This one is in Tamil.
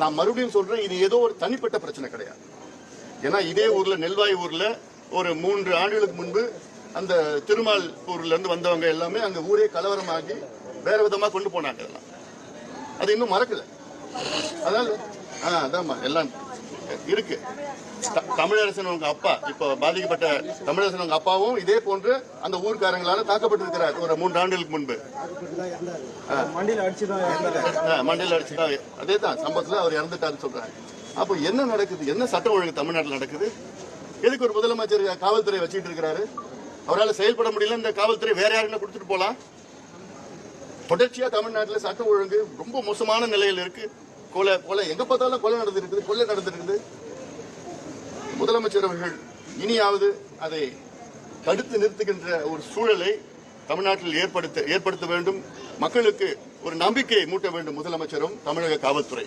நான் மறுபடியும் சொல்றேன், இது ஏதோ ஒரு தனிப்பட்ட பிரச்சனை கிடையாது. ஏன்னா இதே ஊர்ல, நெல்வாய் ஊர்ல ஒரு 3 ஆண்டுகளுக்கு முன்பு அந்த திருமால்பூர்ல இருந்து வந்தவங்க எல்லாமே அங்க ஊரே கலவரமாகி வேற விதமா கொண்டு போனாங்க. அதெல்லாம் அது இன்னும் மறக்கல. அதனால அதான்மா எல்லாம் இருக்கு. தமிழரசன் உங்க அப்பா, இப்போ பாதிக்கப்பட்ட தமிழரசன் உங்க அப்பாவும் இதே போன்று அந்த ஊர்க்காரங்களால தாக்கப்பட்டிருக்கிறார் ஒரு 3 ஆண்டுகளுக்கு முன்பு. மண்டியில் அடிச்சுதான் அதே தான் சம்பவத்தில் அவர் இறந்துட்டாருன்னு சொல்றாங்க. அப்போ என்ன நடக்குது? என்ன சட்ட ஒழுங்கு தமிழ்நாட்டில் நடக்குது? எதுக்கு ஒரு முதலமைச்சர் காவல்துறை வச்சுட்டு இருக்கிறாரு? அவரால் செயல்பட முடியல, இந்த காவல்துறை வேற யாருன்னா கொடுத்துட்டு போலாம். தொடர்ச்சியா தமிழ்நாட்டில் சட்ட ஒழுங்கு ரொம்ப மோசமான நிலையில் இருக்கு. கொலை கொலை எங்க பார்த்தாலும் கொலை நடந்திருக்குது, கொள்ளை நடந்திருக்குது. முதலமைச்சர் அவர்கள் இனியாவது அதை தடுத்து நிறுத்துகின்ற ஒரு சூழலை தமிழ்நாட்டில் ஏற்படுத்த வேண்டும். மக்களுக்கு ஒரு நம்பிக்கையை மூட்ட வேண்டும் முதலமைச்சரும் தமிழக காவல்துறை.